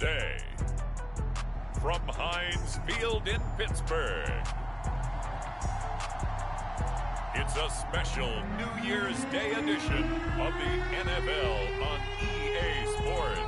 Day. From Heinz Field in Pittsburgh, it's a special New Year's Day edition of the NFL on EA Sports.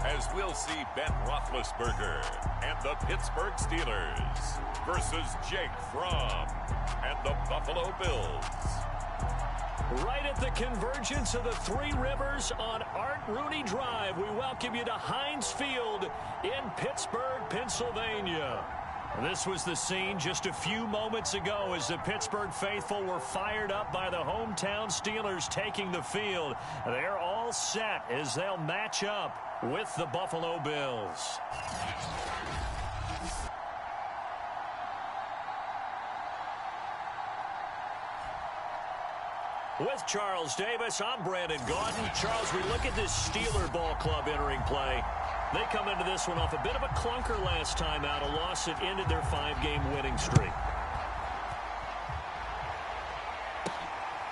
As we'll see Ben Roethlisberger and the Pittsburgh Steelers versus Jake Fromm and the Buffalo Bills. Right at the convergence of the Three Rivers on Art Rooney Drive, we welcome you to Heinz Field in Pittsburgh, Pennsylvania. This was the scene just a few moments ago as the Pittsburgh faithful were fired up by the hometown Steelers taking the field. They're all set as they'll match up with the Buffalo Bills. With Charles Davis, I'm Brandon Gaudin. Charles, we look at this Steeler ball club entering play. They come into this one off a bit of a clunker last time out, a loss that ended their 5-game winning streak.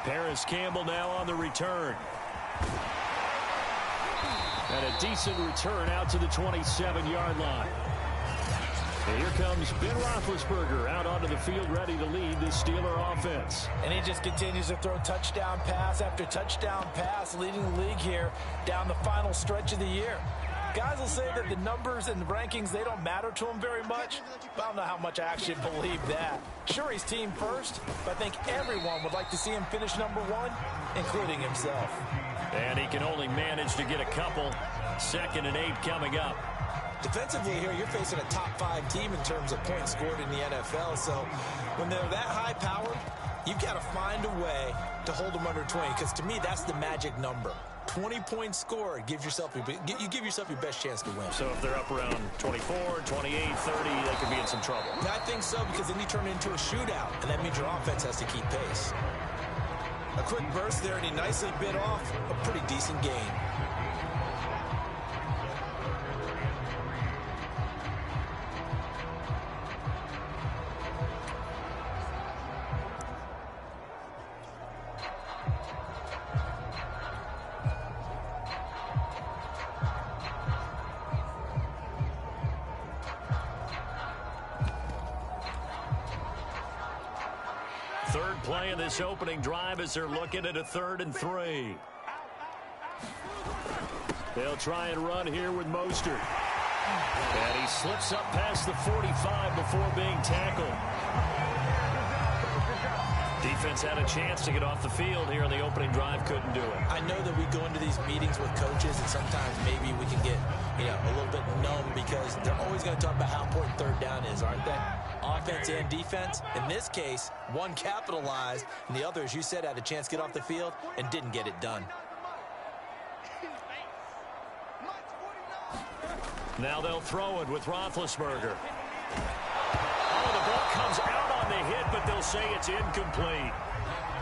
Paris Campbell now on the return. And a decent return out to the 27-yard line. And here comes Ben Roethlisberger out onto the field ready to lead the Steeler offense. And he just continues to throw touchdown pass after touchdown pass, leading the league here down the final stretch of the year. Guys will say that the numbers and the rankings, they don't matter to him very much, but I don't know how much I actually believe that. Sure, he's team first, but I think everyone would like to see him finish #1, including himself. And he can only manage to get a couple. 2nd and 8 coming up. Defensively here, you're facing a top-5 team in terms of points scored in the NFL, so when they're that high-powered, you've got to find a way to hold them under 20, because to me, that's the magic number. 20 points scored, you give yourself your best chance to win. So if they're up around 24, 28, 30, they could be in some trouble. I think so, because then you turn it into a shootout, and that means your offense has to keep pace. A quick burst there, and he nicely bit off a pretty decent gain. Third play of this opening drive as they're looking at a 3rd and 3. They'll try and run here with Mostert. And he slips up past the 45 before being tackled. Defense had a chance to get off the field here in the opening drive, couldn't do it. I know that we go into these meetings with coaches, and sometimes maybe we can get, a little bit numb because they're always going to talk about how important 3rd down is, aren't they? Offense and defense. In this case, one capitalized, and the other, as you said, had a chance to get off the field and didn't get it done. Now they'll throw it with Roethlisberger. Oh, the ball comes out on the hit, but they'll say it's incomplete.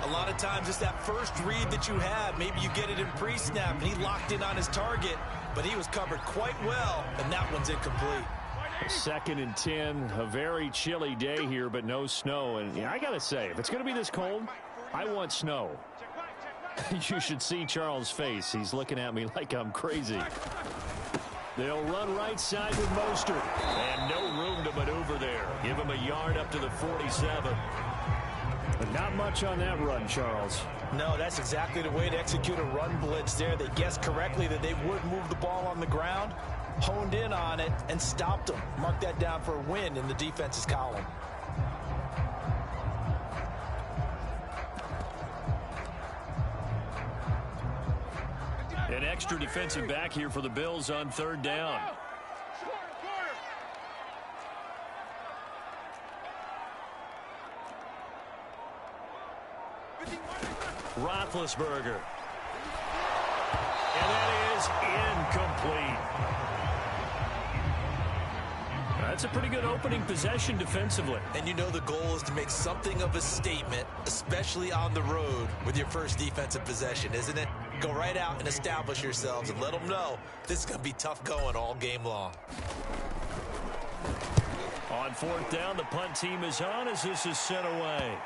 A lot of times it's that first read that you have. Maybe you get it in pre-snap, and he locked in on his target, but he was covered quite well, and that one's incomplete. 2nd and 10, a very chilly day here, but no snow. And I got to say, if it's going to be this cold, I want snow. You should see Charles' face. He's looking at me like I'm crazy. They'll run right side with Mostert. And no room to maneuver there. Give him a yard up to the 47. But not much on that run, Charles. No, that's exactly the way to execute a run blitz there. They guessed correctly that they would move the ball on the ground, honed in on it, and stopped them. Mark that down for a win in the defense's column. An extra defensive back here for the Bills on 3rd down. Roethlisberger. And that is incomplete. That's a pretty good opening possession defensively. And you know the goal is to make something of a statement, especially on the road with your first defensive possession, isn't it? Go right out and establish yourselves and let them know this is going to be tough going all game long. On fourth down, the punt team is on as this is sent away.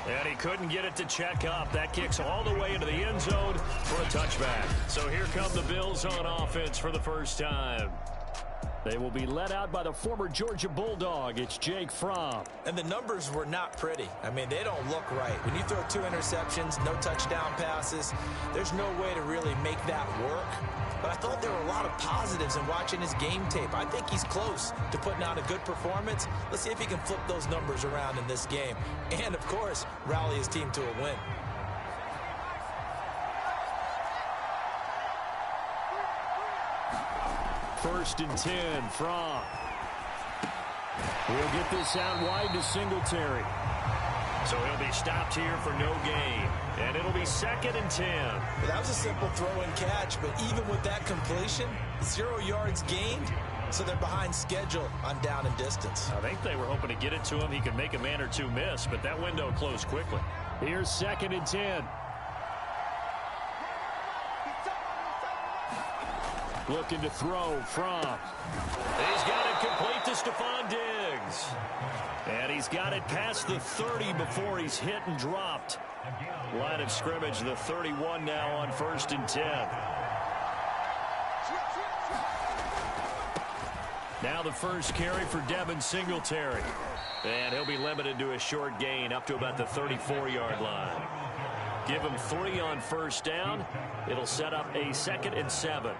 And he couldn't get it to check up. That kicks all the way into the end zone for a touchback. So here come the Bills on offense for the first time. They will be led out by the former Georgia Bulldog. It's Jake Fromm. And the numbers were not pretty. I mean, they don't look right. When you throw 2 interceptions, no touchdown passes, there's no way to really make that work. But I thought there were a lot of positives in watching his game tape. I think he's close to putting on a good performance. Let's see if he can flip those numbers around in this game. And, of course, rally his team to a win. First and 10 from. We'll get this out wide to Singletary. So he'll be stopped here for no gain. And it'll be 2nd and 10. Well, that was a simple throw and catch, but even with that completion, 0 yards gained, so they're behind schedule on down and distance. I think they were hoping to get it to him. He could make a man or two miss, but that window closed quickly. Here's 2nd and 10. Looking to throw from. He's got it complete to Stephon Diggs. And he's got it past the 30 before he's hit and dropped. Line of scrimmage, the 31 now on 1st and 10. Now the first carry for Devin Singletary. And he'll be limited to a short gain up to about the 34-yard line. Give him 3 on first down. It'll set up a 2nd and 7.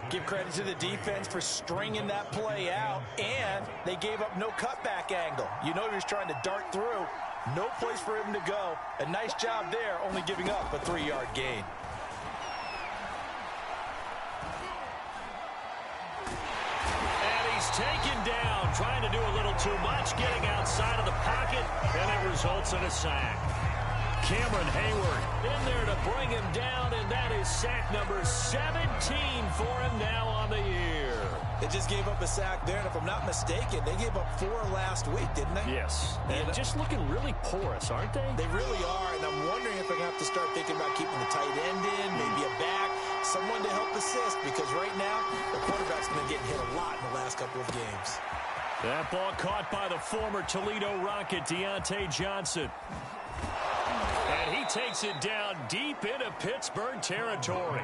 Give credit to the defense for stringing that play out, and they gave up no cutback angle. You know he was trying to dart through. No place for him to go. A nice job there, only giving up a 3-yard gain. And he's taken down, trying to do a little too much, getting outside of the pocket, and it results in a sack. Cameron Hayward in there to bring him down, and that is sack number 17 for him now on the year. They just gave up a sack there, and if I'm not mistaken, they gave up 4 last week, didn't they? Yes. And just looking really porous, aren't they? They really are, and I'm wondering if they're going to have to start thinking about keeping the tight end in, maybe a back, someone to help assist, because right now, the quarterback's been getting hit a lot in the last couple of games. That ball caught by the former Toledo Rocket, Deontay Johnson. And he takes it down deep into Pittsburgh territory.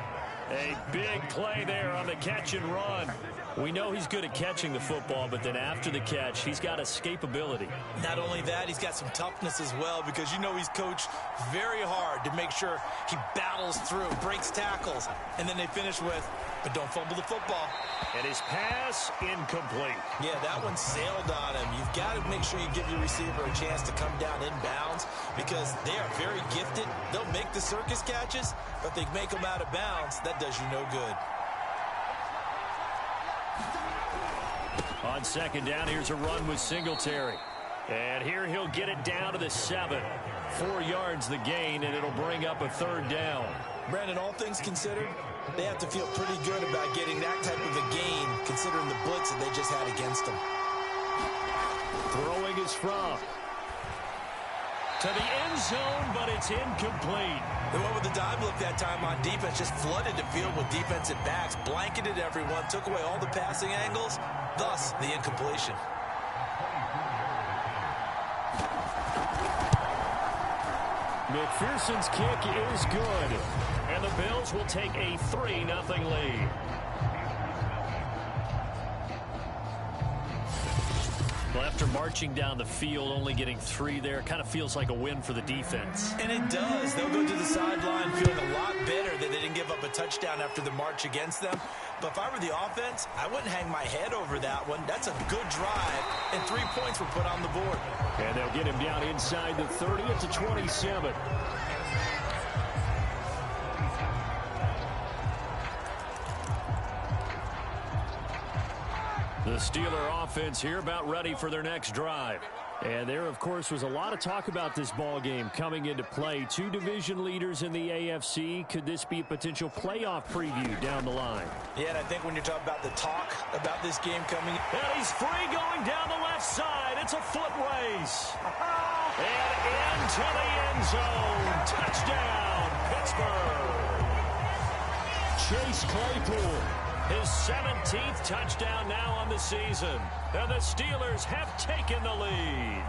A big play there on the catch and run. We know he's good at catching the football, but then after the catch, he's got escapability. Not only that, he's got some toughness as well, because you know he's coached very hard to make sure he battles through, breaks tackles, and then they finish with, but don't fumble the football. And his pass incomplete. Yeah, that one sailed on him. You've got to make sure you give your receiver a chance to come down inbounds, because they are very gifted. They'll make the circus catches, but they make them out of bounds. That does you no good. On 2nd down, here's a run with Singletary. And here he'll get it down to the 7. 4 yards the gain, and it'll bring up a 3rd down. Brandon, all things considered, they have to feel pretty good about getting that type of a gain, considering the blitz that they just had against them. Throwing is from. To the end zone, but it's incomplete. They went with the dive look that time on defense, just flooded the field with defensive backs, blanketed everyone, took away all the passing angles, thus the incompletion. McPherson's kick is good, and the Bills will take a 3-0 lead. Well, after marching down the field, only getting 3 there, kind of feels like a win for the defense. And it does. They'll go to the sideline feeling a lot better that they didn't give up a touchdown after the march against them. But if I were the offense, I wouldn't hang my head over that one. That's a good drive, and 3 points were put on the board. And they'll get him down inside the 30 at the 27. The Steeler offense here about ready for their next drive. And there, of course, was a lot of talk about this ball game coming into play. Two division leaders in the AFC. Could this be a potential playoff preview down the line? Yeah, and I think when you're talking about the talk about this game coming. And he's free going down the left side. It's a foot race. And into the end zone. Touchdown, Pittsburgh. Chase Claypool. His 17th touchdown now on the season. And the Steelers have taken the lead.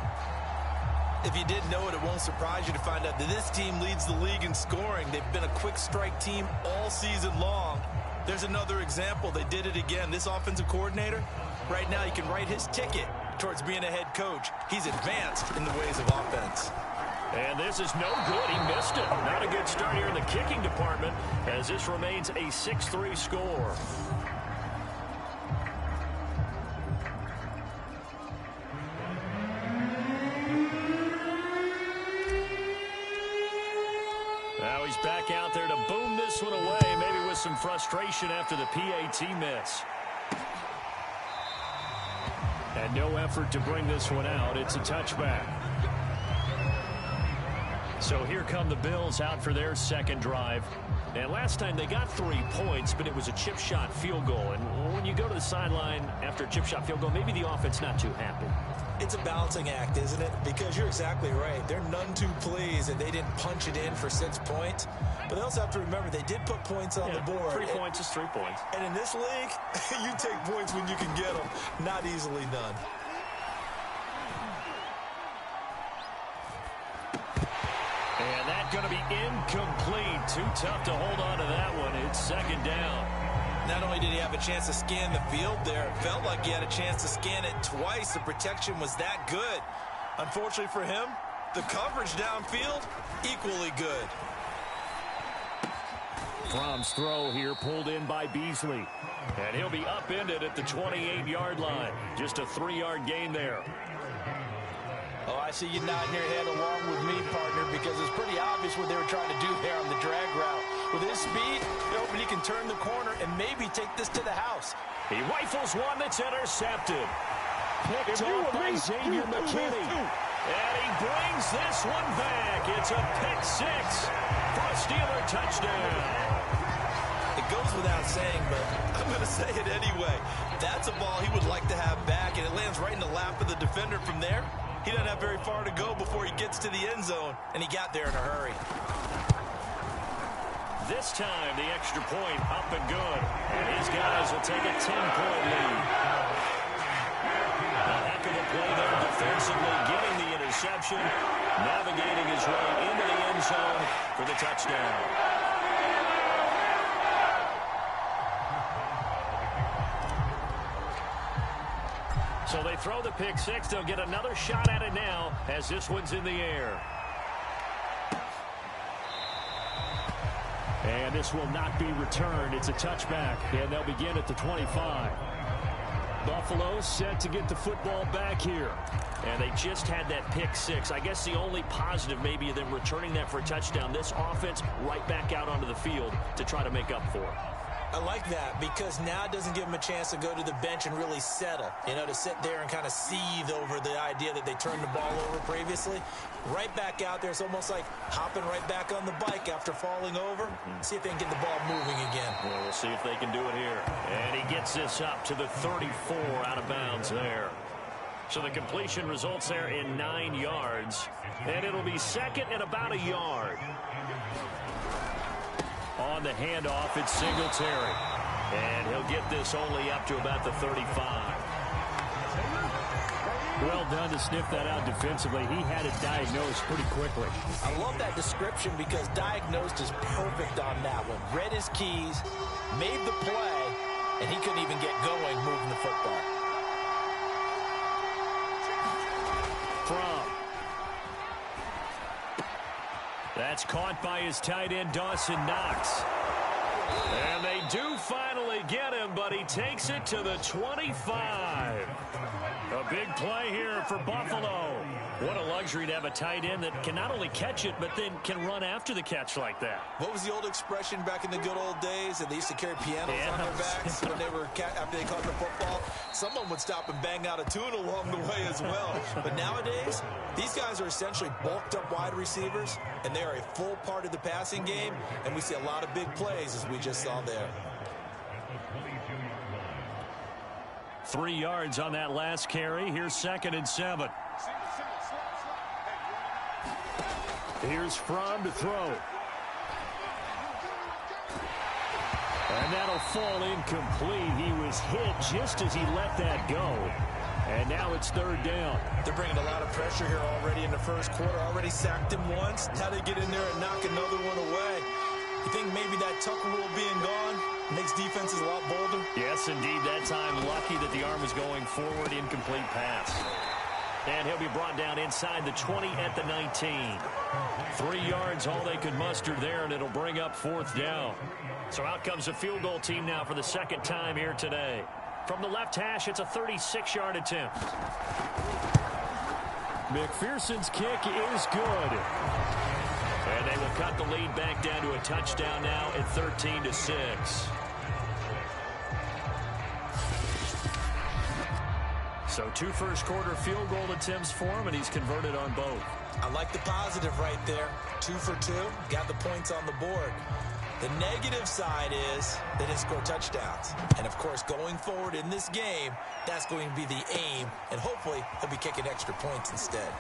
If you didn't know it, it won't surprise you to find out that this team leads the league in scoring. They've been a quick strike team all season long. There's another example. They did it again. This offensive coordinator, right now, you can write his ticket towards being a head coach. He's advanced in the ways of offense. And this is no good. He missed it. Not a good start here in the kicking department as this remains a 6-3 score. Now he's back out there to boom this one away, maybe with some frustration after the PAT miss. And no effort to bring this one out. It's a touchback. So here come the Bills out for their second drive. And last time they got 3 points, but it was a chip shot field goal. And when you go to the sideline after a chip shot field goal, maybe the offense not too happy. It's a balancing act, isn't it? Because you're exactly right. They're none too pleased that they didn't punch it in for 6 points. But they also have to remember they did put points on the board. 3 points is 3 points. And in this league, you take points when you can get them. Not easily done. And that's going to be incomplete. Too tough to hold on to that one. It's second down. Not only did he have a chance to scan the field there, it felt like he had a chance to scan it twice. The protection was that good. Unfortunately for him, the coverage downfield, equally good. Fromm's throw here pulled in by Beasley. And he'll be upended at the 28-yard line. Just a 3-yard gain there. Oh, I see you nodding your head along with me, partner, because it's pretty obvious what they were trying to do there on the drag route. With his speed, they're hoping he can turn the corner and maybe take this to the house. He rifles one that's intercepted. Picked off by Xavier McKinney. And he brings this one back. It's a pick six for a Steeler touchdown. It goes without saying, but I'm going to say it anyway. That's a ball he would like to have back, and it lands right in the lap of the defender from there. He doesn't have very far to go before he gets to the end zone, and he got there in a hurry. This time, the extra point up and good. And his guys will take a 10-point lead. A heck of a play there defensively, getting the interception, navigating his way into the end zone for the touchdown. So they throw the pick six. They'll get another shot at it now as this one's in the air. And this will not be returned. It's a touchback, and they'll begin at the 25. Buffalo set to get the football back here. And they just had that pick six. I guess the only positive maybe of them returning that for a touchdown. This offense right back out onto the field to try to make up for it. I like that because now it doesn't give them a chance to go to the bench and really settle. You know, to sit there and kind of seethe over the idea that they turned the ball over previously. Right back out there. It's almost like hopping right back on the bike after falling over. See if they can get the ball moving again. Well, we'll see if they can do it here. And he gets this up to the 34 out of bounds there. So the completion results there in 9 yards. And it'll be second and about a yard. On the handoff, it's Singletary. And he'll get this only up to about the 35. Well done to sniff that out defensively. He had it diagnosed pretty quickly. I love that description because diagnosed is perfect on that one. Read his keys, made the play, and he couldn't even get going moving the football. Fromm. That's caught by his tight end, Dawson Knox. And they do finally get him, but he takes it to the 25. A Big play here for Buffalo. What a luxury to have a tight end that can not only catch it, but then can run after the catch like that. What was the old expression back in the good old days? That they used to carry pianos on their backs when they were after they caught the football. Someone would stop and bang out a tune along the way as well. But nowadays, these guys are essentially bulked up wide receivers, and they are a full part of the passing game, and we see a lot of big plays as we just saw there. 3 yards on that last carry. Here's 2nd and 7. Here's Fromm to throw. And that'll fall incomplete. He was hit just as he let that go. And now it's 3rd down. They're bringing a lot of pressure here already in the first quarter. Already sacked him once. Now they get in there and knock another one away. You think maybe that Tucker rule being gone makes defenses a lot bolder? Yes, indeed. That time, lucky that the arm was going forward. Incomplete pass. And he'll be brought down inside the 20 at the 19. 3 yards, all they could muster there, and it'll bring up 4th down. So out comes a field goal team now for the 2nd time here today. From the left hash, it's a 36-yard attempt. McPherson's kick is good. And they will cut the lead back down to a touchdown now at 13-6. So 2 first-quarter field goal attempts for him, and he's converted on both. I like the positive right there. 2 for 2. Got the points on the board. The negative side is they didn't score touchdowns. And, of course, going forward in this game, that's going to be the aim. And hopefully he'll be kicking extra points instead.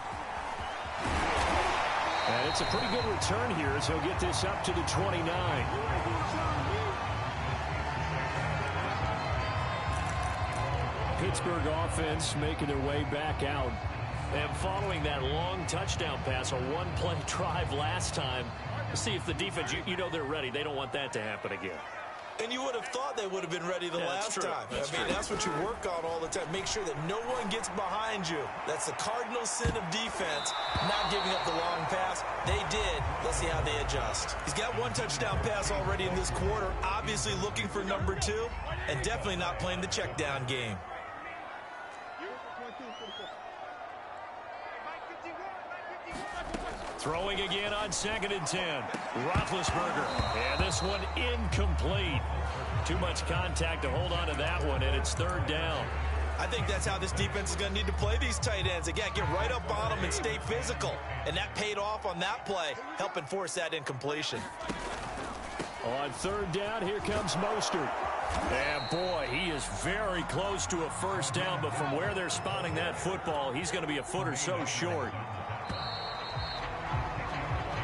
And it's a pretty good return here as he'll get this up to the 29. Pittsburgh offense making their way back out. And following that long touchdown pass, a one-play drive last time, to see if the defense, you know they're ready. They don't want that to happen again. And you would have thought they would have been ready the last time. That's what you work on all the time. Make sure that no one gets behind you. That's the cardinal sin of defense, not giving up the long pass. They did. Let's see how they adjust. He's got 1 touchdown pass already in this quarter, obviously looking for number 2, and definitely not playing the check down game. Throwing again on 2nd and 10. Roethlisberger. And this one incomplete. Too much contact to hold on to that one, and it's 3rd down. I think that's how this defense is going to need to play these tight ends. Again, get right up on them and stay physical. And that paid off on that play, helping force that incompletion. On 3rd down, here comes Mostert. And, boy, he is very close to a first down, but from where they're spotting that football, he's going to be a foot or so short.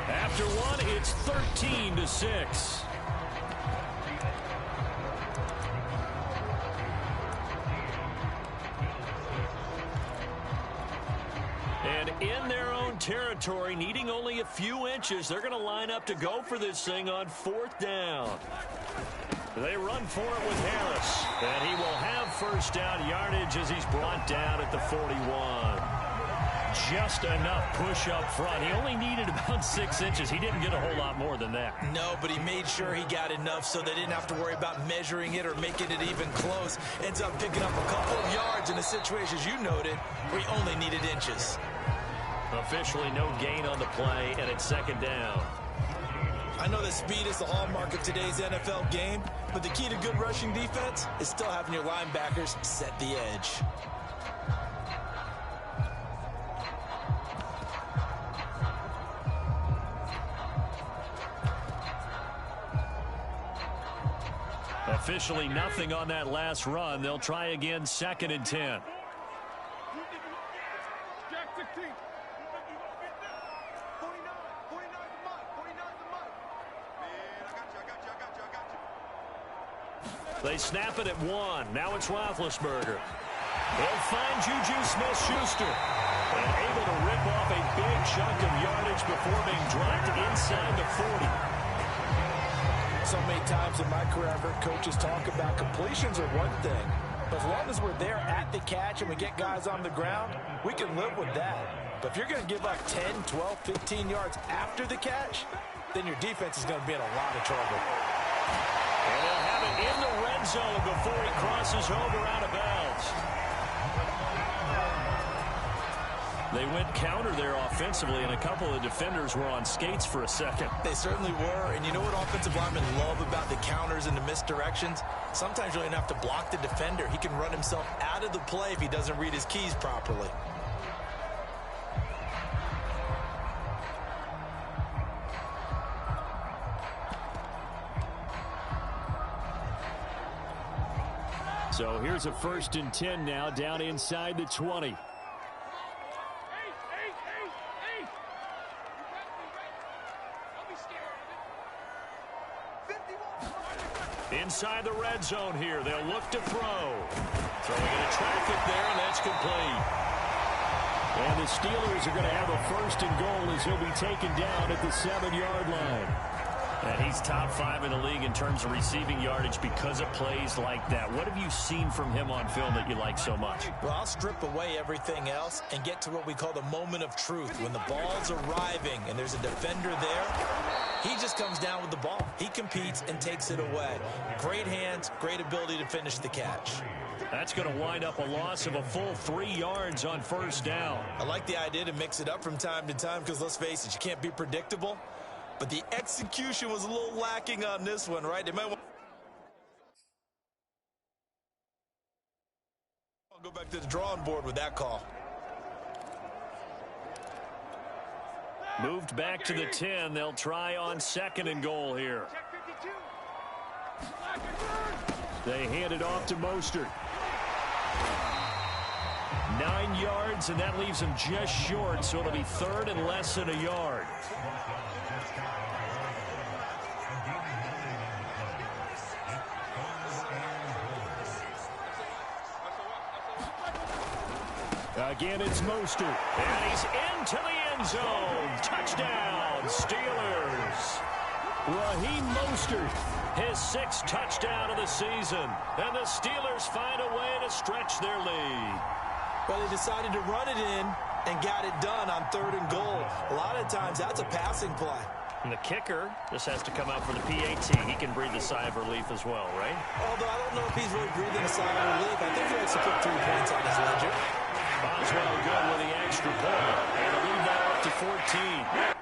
After one, it's 13-6. And in their own territory, needing only a few inches, they're going to line up to go for this thing on 4th down. They run for it with Harris, and he will have first down yardage as he's brought down at the 41. Just enough push up front. He only needed about 6 inches. He didn't get a whole lot more than that. No, but he made sure he got enough so they didn't have to worry about measuring it or making it even close. Ends up picking up a couple of yards in a situation, as you noted, where he only needed inches. Officially no gain on the play, and it's 2nd down. I know that speed is the hallmark of today's NFL game, but the key to good rushing defense is still having your linebackers set the edge. Officially nothing on that last run. They'll try again, 2nd and 10. They snap it at 1. Now it's Roethlisberger. They'll find Juju Smith-Schuster. And able to rip off a big chunk of yardage before being dropped inside the 40. So many times in my career, I've heard coaches talk about completions are one thing. But as long as we're there at the catch and we get guys on the ground, we can live with that. But if you're going to give up 10, 12, 15 yards after the catch, then your defense is going to be in a lot of trouble. And they'll have it in the red zone before he crosses over out of bounds. They went counter there offensively, and a couple of defenders were on skates for a second. They certainly were, and you know what offensive linemen love about the counters and the misdirections? Sometimes you don't even have to block the defender. He can run himself out of the play if he doesn't read his keys properly. So here's a 1st and 10 now, down inside the 20. Inside the red zone here, they'll look to throw. Throwing into traffic there, and that's complete. And the Steelers are going to have a 1st and goal as he'll be taken down at the 7-yard line. And he's top 5 in the league in terms of receiving yardage because of plays like that. What have you seen from him on film that you like so much? Well, I'll strip away everything else and get to what we call the moment of truth. When the ball's arriving and there's a defender there, he just comes down with the ball. He competes and takes it away. Great hands, great ability to finish the catch. That's going to wind up a loss of a full 3 yards on 1st down. I like the idea to mix it up from time to time because, let's face it, you can't be predictable. But the execution was a little lacking on this one, right? They might want to go back to the drawing board with that call. Moved back to the 10. They'll try on 2nd and goal here. They hand it off to Mostert. 9 yards, and that leaves him just short, so it'll be 3rd and less than a yard. Again, it's Mostert. And he's into the end zone. Touchdown, Steelers. Raheem Mostert, his 6th touchdown of the season. And the Steelers find a way to stretch their lead. Well, they decided to run it in and got it done on 3rd and goal. A lot of times, that's a passing play. And the kicker just has to come out for the PAT. He can breathe a sigh of relief as well, right? Although I don't know if he's really breathing a sigh of relief. I think he likes to put 3 points on his ledger. Boswell good with the extra point. And to leave that up to 14.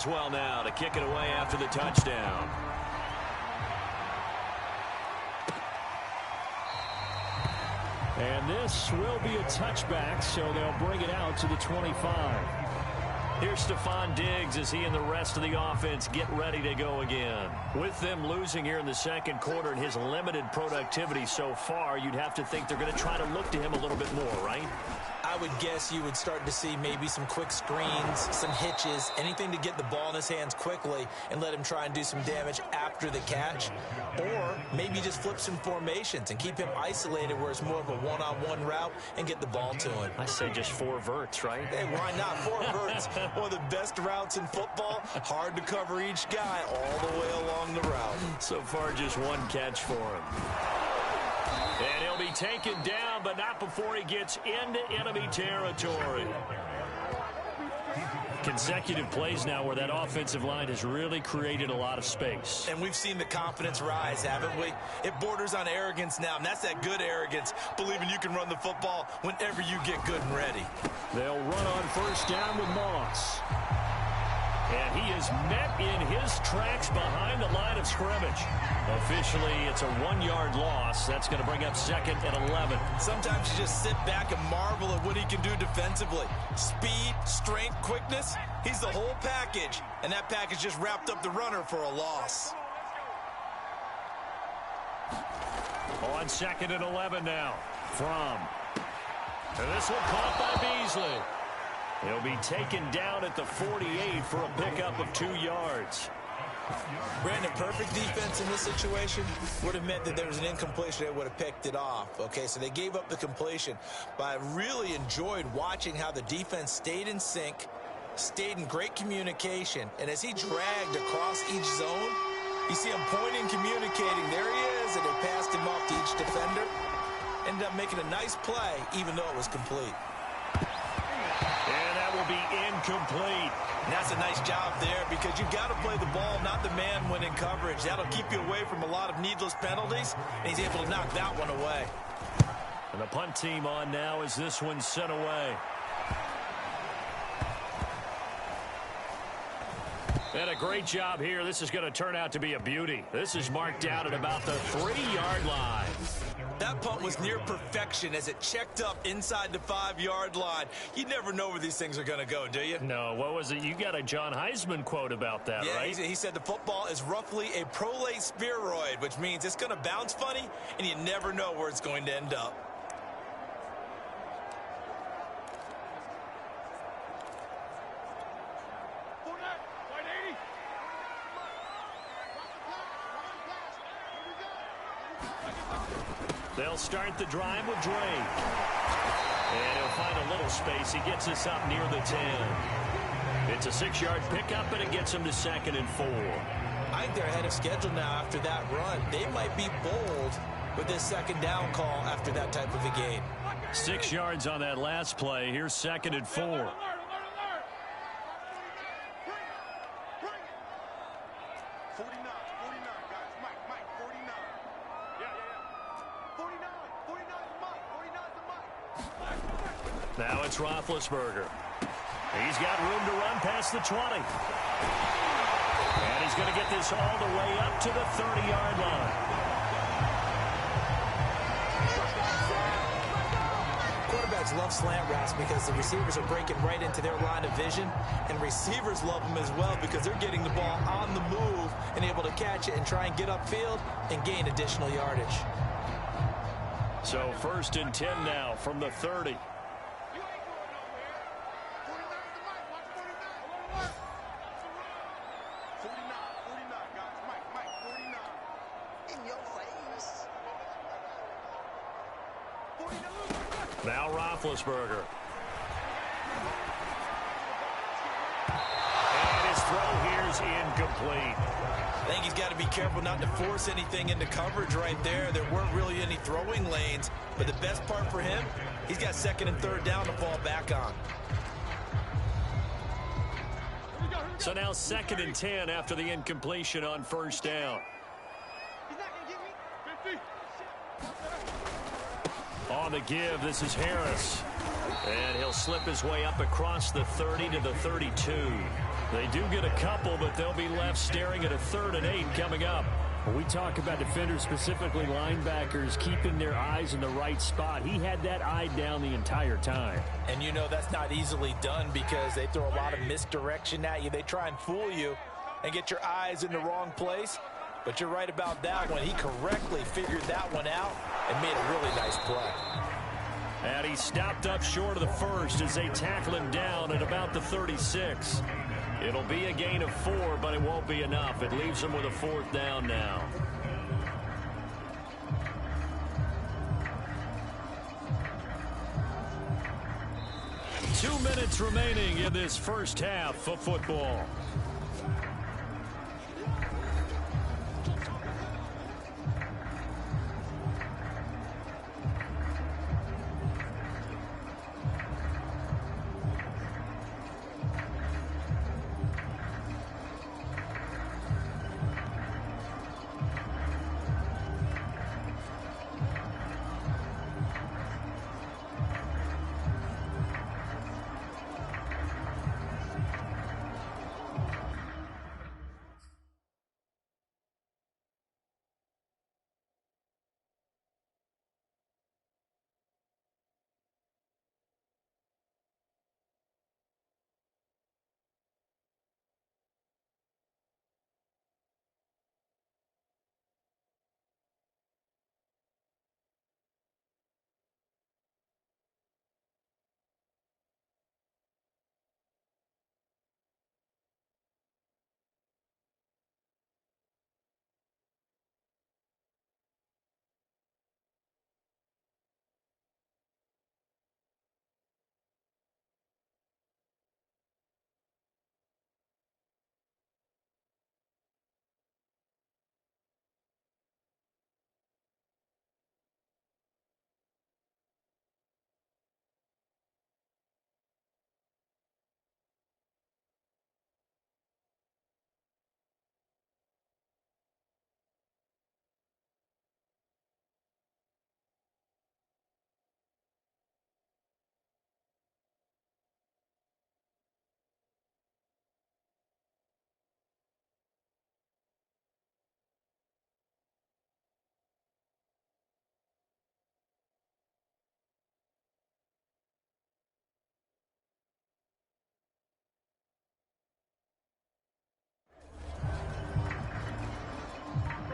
Boswell now to kick it away after the touchdown. And this will be a touchback, so they'll bring it out to the 25. Here's Stephon Diggs as he and the rest of the offense get ready to go again. With them losing here in the second quarter and his limited productivity so far, you'd have to think they're going to try to look to him a little bit more, right? I would guess you would start to see maybe some quick screens, some hitches, anything to get the ball in his hands quickly and let him try and do some damage after the catch. Or maybe just flip some formations and keep him isolated where it's more of a one-on-one route and get the ball to him. I say just 4 verts, right? Hey, why not? 4 verts, one of the best routes in football. Hard to cover each guy all the way along the route. So far, just 1 catch for him. And he'll be taken down, but not before he gets into enemy territory. Consecutive plays now where that offensive line has really created a lot of space. And we've seen the confidence rise, haven't we? It borders on arrogance now, and that's that good arrogance, believing you can run the football whenever you get good and ready. They'll run on first down with Moss. And he is met in his tracks behind the line of scrimmage. Officially, it's a 1-yard loss. That's going to bring up 2nd and 11. Sometimes you just sit back and marvel at what he can do defensively. Speed, strength, quickness, he's the whole package. And that package just wrapped up the runner for a loss. On 2nd and 11 now. From. And this one caught by Beasley. He'll be taken down at the 48 for a pickup of 2 yards. Brandon, perfect defense in this situation would have meant that there was an incompletion that would have picked it off. Okay, so they gave up the completion. But I really enjoyed watching how the defense stayed in sync, stayed in great communication. And as he dragged across each zone, you see him pointing, communicating. There he is, and they passed him off to each defender. Ended up making a nice play, even though it was complete. And that will be incomplete. And that's a nice job there because you've got to play the ball, not the man when in coverage. That'll keep you away from a lot of needless penalties, and he's able to knock that one away. And the punt team on now as this one's sent away. And a great job here. This is going to turn out to be a beauty. This is marked out at about the 3-yard line. That punt was near perfection as it checked up inside the 5-yard line. You never know where these things are going to go, do you? No, what was it? You got a John Heisman quote about that, right? Yeah, he said the football is roughly a prolate spheroid, which means it's going to bounce funny, and you never know where it's going to end up. They'll start the drive with Drake. And he'll find a little space. He gets us up near the 10. It's a 6-yard pickup, and it gets him to 2nd and 4. I think they're ahead of schedule now after that run. They might be bold with this 2nd down call after that type of a game. 6 yards on that last play. Here's 2nd and 4. Now it's Roethlisberger. He's got room to run past the 20. And he's going to get this all the way up to the 30-yard line. Quarterbacks love slant routes because the receivers are breaking right into their line of vision, and receivers love them as well because they're getting the ball on the move and able to catch it and try and get upfield and gain additional yardage. So 1st and 10 now from the 30. Now Roethlisberger. And his throw here is incomplete. I think he's got to be careful not to force anything into coverage right there. There weren't really any throwing lanes, but the best part for him, he's got 2nd and 3rd down to fall back on. So now 2nd and 10 after the incompletion on 1st down. On the give, this is Harris. And he'll slip his way up across the 30 to the 32. They do get a couple, but they'll be left staring at a 3rd and 8 coming up. When we talk about defenders, specifically linebackers, keeping their eyes in the right spot, he had that eye down the entire time. And you know that's not easily done because they throw a lot of misdirection at you. They try and fool you and get your eyes in the wrong place. But you're right about that one. He correctly figured that one out and made a really nice play. And he stopped up short of the first as they tackle him down at about the 36. It'll be a gain of 4, but it won't be enough. It leaves him with a 4th down now. Two minutes remaining in this first half of football.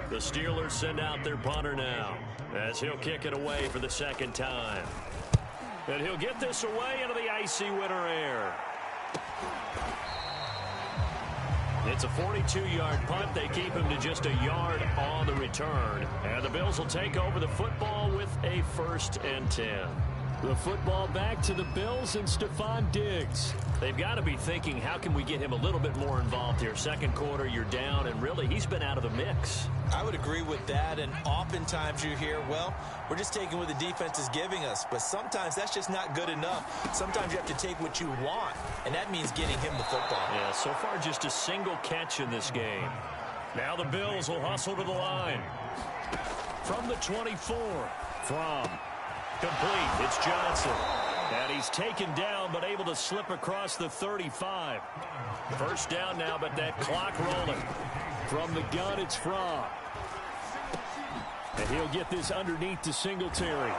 The Steelers send out their punter now as he'll kick it away for the 2nd time. And he'll get this away into the icy winter air. It's a 42-yard punt. They keep him to just a yard on the return. And the Bills will take over the football with a 1st and 10. The football back to the Bills and Stephon Diggs. They've got to be thinking, how can we get him a little bit more involved here? 2nd quarter, you're down, and really, he's been out of the mix. I would agree with that, and oftentimes you hear, well, we're just taking what the defense is giving us, but sometimes that's just not good enough. Sometimes you have to take what you want, and that means getting him the football. Yeah, so far just a single catch in this game. Now the Bills will hustle to the line. From the 24, from complete, it's Johnson. And he's taken down, but able to slip across the 35. 1st down now, but that clock rolling. From the gun, it's From. And he'll get this underneath to Singletary.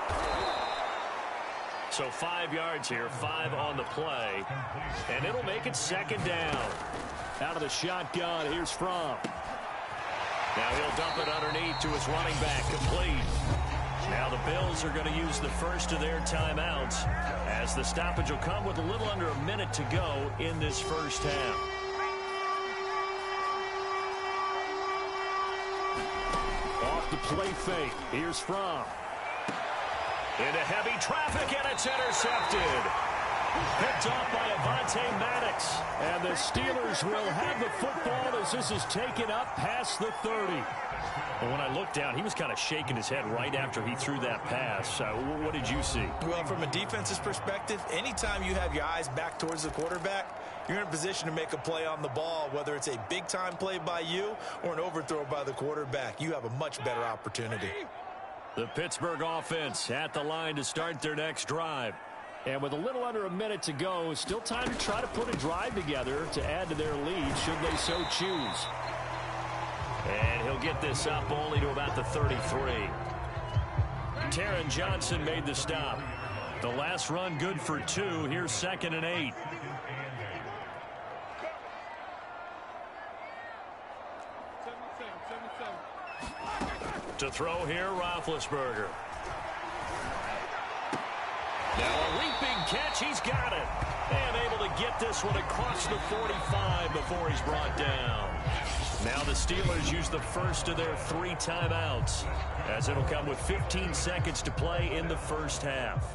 So 5 yards here, 5 on the play. And it'll make it 2nd down. Out of the shotgun, here's From. Now he'll dump it underneath to his running back, complete. Now the Bills are going to use the first of their timeouts as the stoppage will come with a little under a minute to go in this first half. Off the play fake. Here's From. Into heavy traffic, and it's intercepted. Picked off by Avonte Maddox. And the Steelers will have the football as this is taken up past the 30. And when I looked down, he was kind of shaking his head right after he threw that pass. What did you see? Well, from a defense's perspective, anytime you have your eyes back towards the quarterback, you're in a position to make a play on the ball, whether it's a big-time play by you or an overthrow by the quarterback. You have a much better opportunity. The Pittsburgh offense at the line to start their next drive. And with a little under a minute to go, still time to try to put a drive together to add to their lead should they so choose. And he'll get this up only to about the 33. Taron Johnson made the stop. The last run good for 2. Here's 2nd and 8. To throw here, Roethlisberger. Now a leaping catch. He's got it. And able to get this one across the 45 before he's brought down. Now the Steelers use the first of their 3 timeouts, as it'll come with 15 seconds to play in the first half.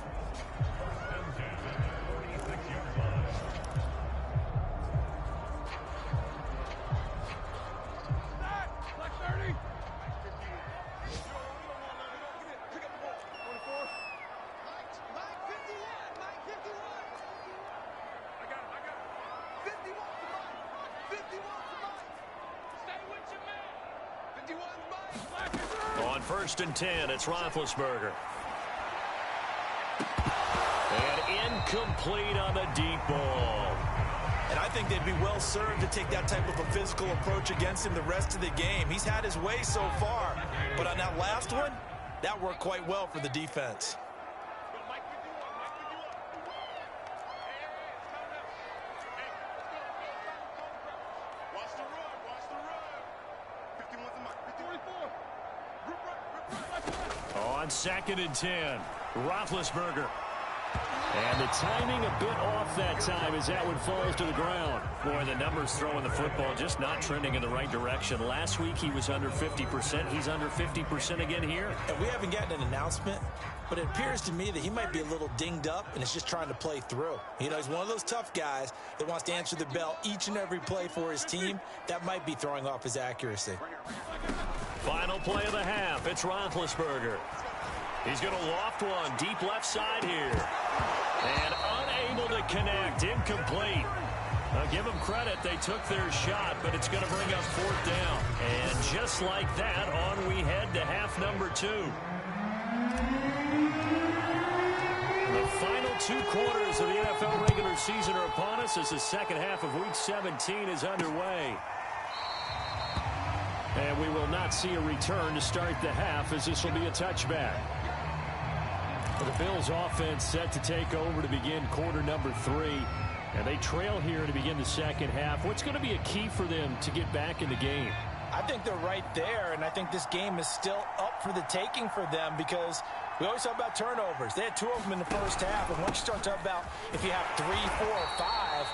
On 1st and 10, it's Roethlisberger. And incomplete on the deep ball. And I think they'd be well served to take that type of a physical approach against him the rest of the game. He's had his way so far. But on that last one, that worked quite well for the defense. On 2nd and 10, Roethlisberger. And the timing a bit off that time as that one falls to the ground. Boy, the numbers throwing the football just not trending in the right direction. Last week he was under 50%. He's under 50% again here. And we haven't gotten an announcement, but it appears to me that he might be a little dinged up and is just trying to play through. You know, he's one of those tough guys that wants to answer the bell each and every play for his team. That might be throwing off his accuracy. Final play of the half. It's Roethlisberger. He's going to loft one deep left side here. And unable to connect. Incomplete. Now, give them credit. They took their shot, but it's going to bring up 4th down. And just like that, on we head to half number 2. The final 2 quarters of the NFL regular season are upon us as the second half of Week 17 is underway. And we will not see a return to start the half, as this will be a touchback. The Bills offense set to take over to begin quarter number 3. And they trail here to begin the second half. What's going to be a key for them to get back in the game? I think they're right there, and I think this game is still up for the taking for them because we always talk about turnovers. They had 2 of them in the first half, and once you start talking about if you have 3, 4, or 5,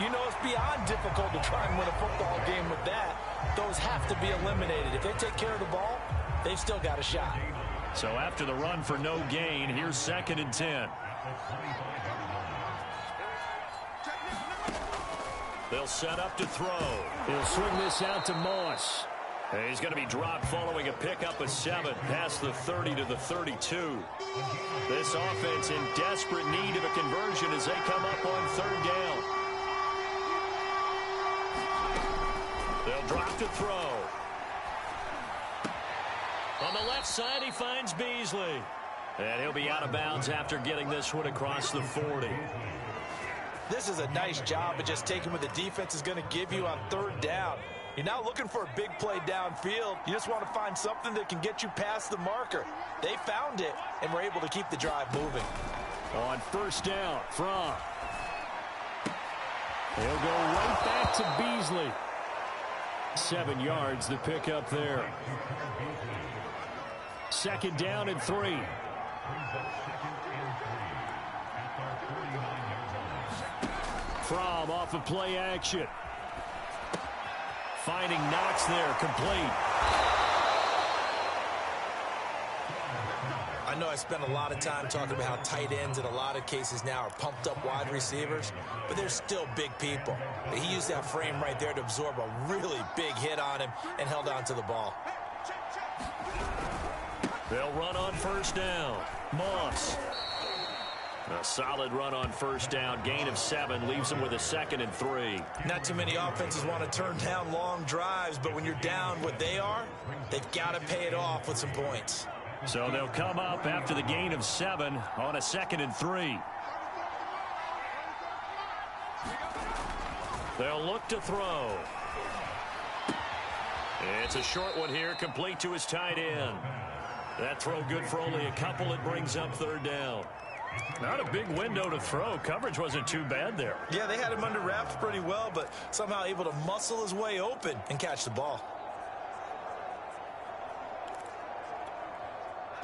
you know it's beyond difficult to try and win a football game with that. Those have to be eliminated. If they take care of the ball, they've still got a shot. So after the run for no gain, here's 2nd and 10. They'll set up to throw. He'll swing this out to Moss. And he's going to be dropped following a pickup of 7 past the 30 to the 32. This offense in desperate need of a conversion as they come up on 3rd down. They'll drop to throw. On the left side, he finds Beasley. And he'll be out of bounds after getting this one across the 40. This is a nice job of just taking what the defense is going to give you on 3rd down. You're not looking for a big play downfield. You just want to find something that can get you past the marker. They found it and were able to keep the drive moving. On 1st down, Fromm. He'll go right back to Beasley. 7 yards the pickup there. 2nd down and 3. Fromm off of play action. Finding Knox there, complete. I know I spent a lot of time talking about how tight ends in a lot of cases now are pumped up wide receivers, but they're still big people. He used that frame right there to absorb a really big hit on him and held on to the ball. They'll run on 1st down. Moss. A solid run on 1st down. Gain of 7 leaves them with a 2nd and 3. Not too many offenses want to turn down long drives, but when you're down what they are, they've got to pay it off with some points. So they'll come up after the gain of 7 on a 2nd and 3. They'll look to throw. It's a short one here, complete to his tight end. That throw good for only a couple. It brings up third down. Not a big window to throw. Coverage wasn't too bad there. Yeah, they had him under wraps pretty well, but somehow able to muscle his way open and catch the ball.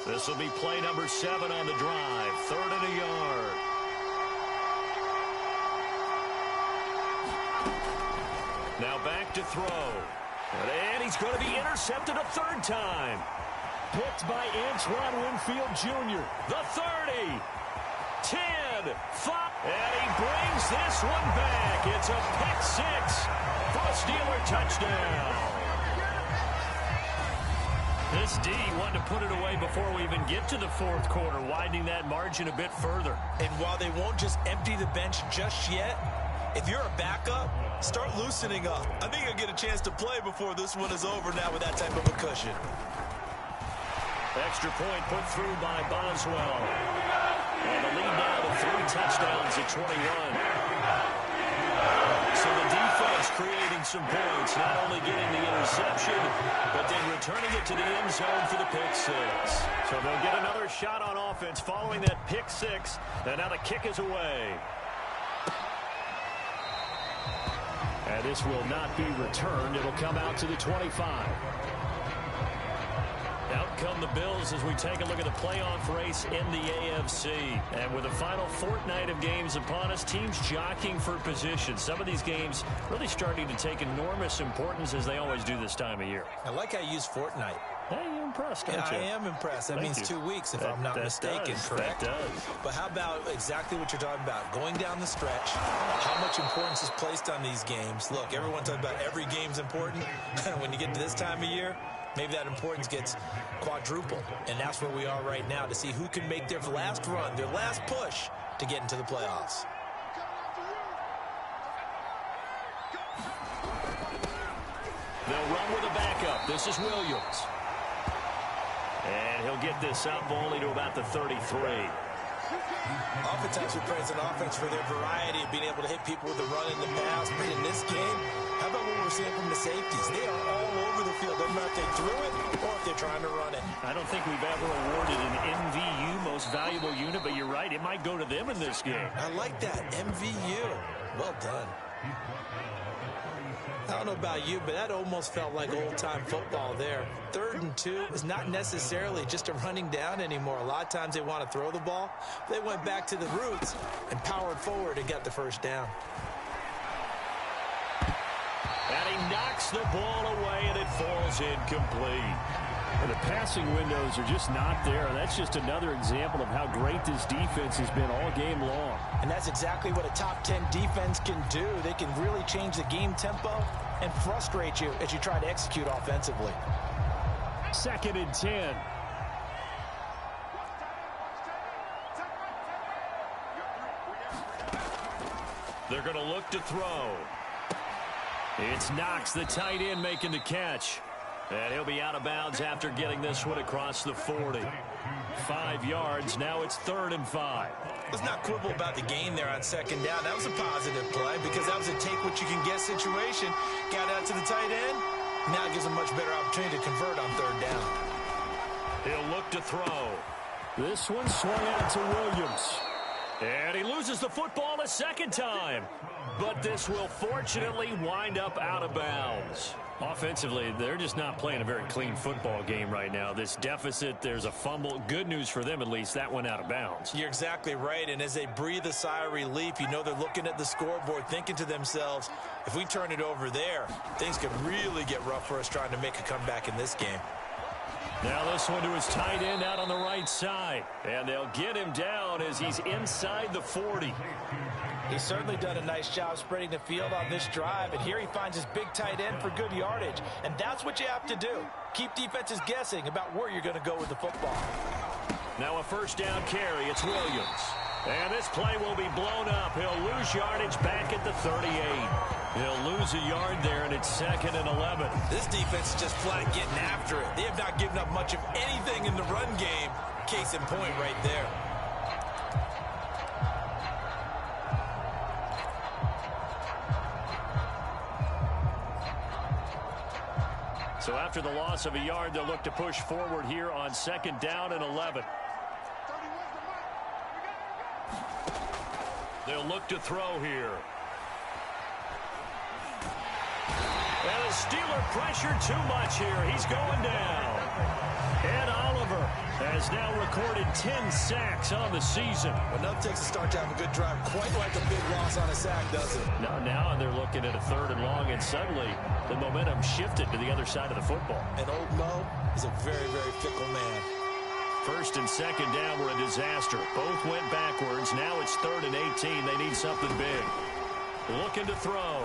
This will be play number 7 on the drive. 3rd and a yard. Now back to throw. And he's going to be intercepted a 3rd time. Picked by Antoine Winfield Jr. The 30. 10. 5. And he brings this one back. It's a pick 6 for a Steeler touchdown. This D wanted to put it away before we even get to the 4th quarter, widening that margin a bit further. And while they won't just empty the bench just yet, if you're a backup, start loosening up. I think you'll get a chance to play before this one is over now with that type of a cushion. Extra point put through by Boswell. And the lead now to 3 touchdowns at 21. So the defense creating some points, not only getting the interception, but then returning it to the end zone for the pick 6. So they'll get another shot on offense following that pick 6. And now the kick is away. And this will not be returned. It'll come out to the 25. Out come the Bills as we take a look at the playoff race in the AFC. And with the final fortnight of games upon us, teams jockeying for position. Some of these games really starting to take enormous importance as they always do this time of year. I like how you use fortnight. Hey, you're impressed, don't you? I am impressed. That means 2 weeks, if I'm not mistaken, correct? That does. But how about exactly what you're talking about? Going down the stretch, how much importance is placed on these games? Look, everyone talks about every game's important. When you get to this time of year, maybe that importance gets quadrupled. And that's where we are right now to see who can make their last run, their last push to get into the playoffs. They'll run with a backup. This is Williams. And he'll get this up only to about the 33. Oftentimes we praise an offense for their variety of being able to hit people with the run and the pass. But in this game, how about what we're seeing from the safeties? They are all over the field. Doesn't matter if they threw it or if they're trying to run it. I don't think we've ever awarded an MVU, most valuable unit, but you're right. It might go to them in this game. I like that. MVU. Well done. I don't know about you, but that almost felt like old-time football there. 3rd and 2 is not necessarily just a running down anymore. A lot of times they want to throw the ball. They went back to the roots and powered forward and got the first down. And he knocks the ball away, and it falls incomplete. And the passing windows are just not there. That's just another example of how great this defense has been all game long. And that's exactly what a top 10 defense can do. They can really change the game tempo and frustrate you as you try to execute offensively. 2nd and 10. They're going to look to throw. It's Knox, the tight end, making the catch. And he'll be out of bounds after getting this one across the 40. 5 yards. Now it's 3rd and 5. Let's not quibble about the gain there on 2nd down. That was a positive play because that was a take-what-you-can-get situation. Got out to the tight end. Now it gives a much better opportunity to convert on 3rd down. He'll look to throw. This one swung out to Williams. And he loses the football a 2nd time. But this will fortunately wind up out of bounds. Offensively, they're just not playing a very clean football game right now. This deficit, there's a fumble. Good news for them, at least. That went out of bounds. You're exactly right. And as they breathe a sigh of relief, you know they're looking at the scoreboard, thinking to themselves, if we turn it over there, things could really get rough for us trying to make a comeback in this game. Now this one to his tight end out on the right side. And they'll get him down as he's inside the 40. He's certainly done a nice job spreading the field on this drive, and here he finds his big tight end for good yardage. And that's what you have to do. Keep defenses guessing about where you're going to go with the football. Now a 1st down carry. It's Williams. And this play will be blown up. He'll lose yardage back at the 38. He'll lose a yard there, and it's 2nd and 11. This defense is just flat getting after it. They have not given up much of anything in the run game. Case in point right there. So after the loss of a yard, they'll look to push forward here on 2nd down and 11. They'll look to throw here. And the Steeler pressure too much here. He's going down. Ed Oliver has now recorded 10 sacks on the season. Enough takes to start to have a good drive. Quite like a big loss on a sack, does it? Now they're looking at a 3rd and long, and suddenly the momentum shifted to the other side of the football. And old Mo is a very, very fickle man. 1st and 2nd down were a disaster. Both went backwards. Now it's 3rd and 18. They need something big. Looking to throw.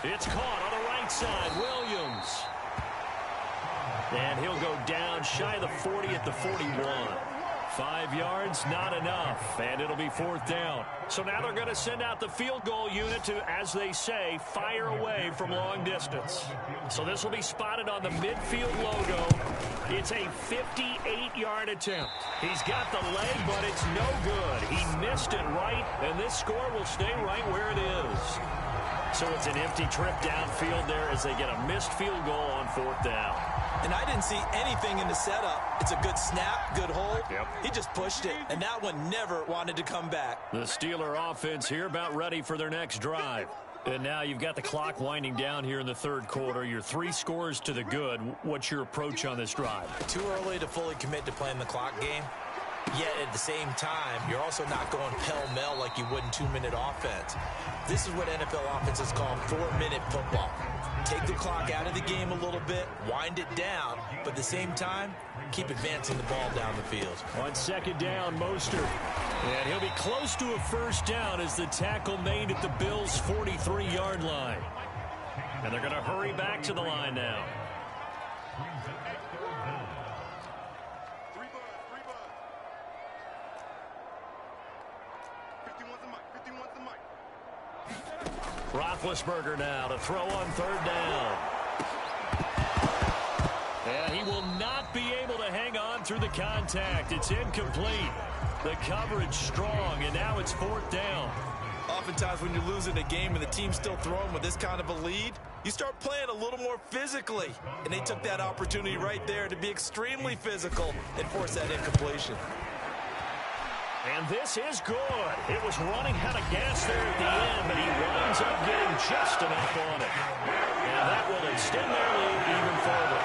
It's caught on the right side. Williams. And he'll go down shy of the 40 at the 41. 5 yards, not enough. And it'll be 4th down. So now they're going to send out the field goal unit to, as they say, fire away from long distance. So this will be spotted on the midfield logo. It's a 58-yard attempt. He's got the leg, but it's no good. He missed it right, and this score will stay right where it is. So it's an empty trip downfield there as they get a missed field goal on 4th down. And I didn't see anything in the setup. It's a good snap, good hold. Yep. He just pushed it, and that one never wanted to come back. The Steeler offense here about ready for their next drive. And now you've got the clock winding down here in the 3rd quarter. You're 3 scores to the good. What's your approach on this drive? Too early to fully commit to playing the clock game. Yet at the same time, you're also not going pell-mell like you would in 2-minute offense. This is what NFL offenses call 4-minute football. Take the clock out of the game a little bit, wind it down, but at the same time, keep advancing the ball down the field. On 2nd down, Mostert. And he'll be close to a 1st down as the tackle made at the Bills' 43-yard line. And they're going to hurry back to the line now. Roethlisberger now to throw on 3rd down. And he will not be able to hang on through the contact. It's incomplete. The coverage strong, and now it's 4th down. Oftentimes when you're losing a game and the team's still throwing with this kind of a lead, you start playing a little more physically. And they took that opportunity right there to be extremely physical and force that incompletion. And this is good. It was running out of gas there at the end, but he winds up getting just enough on it. And that will extend their lead even further.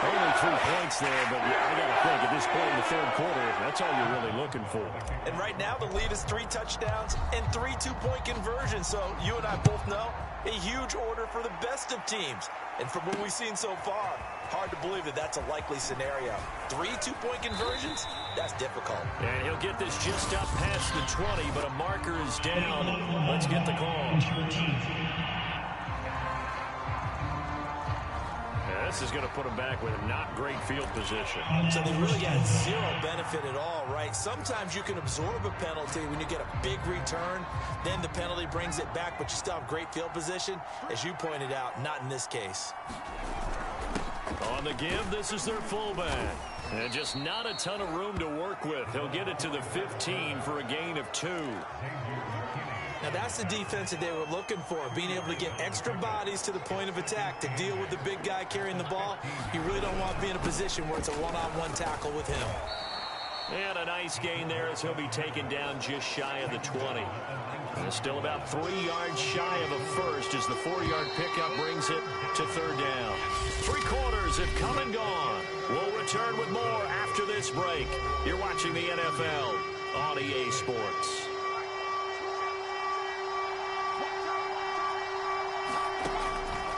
Only 3 points there, but I got to think at this point in the 3rd quarter, that's all you're really looking for. And right now the lead is 3 touchdowns and 3 2-point conversions. So you and I both know a huge order for the best of teams. And from what we've seen so far, hard to believe that that's a likely scenario. 3 2-point conversions? That's difficult. And he'll get this just up past the 20, but a marker is down. Let's get the call. This is going to put him back with not great field position. So they really got zero benefit at all, right? Sometimes you can absorb a penalty when you get a big return. Then the penalty brings it back, but you still have great field position. As you pointed out, not in this case. On the give, this is their fullback. And just not a ton of room to work with. He'll get it to the 15 for a gain of 2. Now that's the defense that they were looking for, being able to get extra bodies to the point of attack to deal with the big guy carrying the ball. You really don't want to be in a position where it's a one-on-one tackle with him. And a nice gain there as he'll be taken down just shy of the 20. And still about 3 yards shy of a first as the 4-yard pickup brings it to 3rd down. 3 quarters have come and gone. We'll return with more after this break. You're watching the NFL on EA Sports.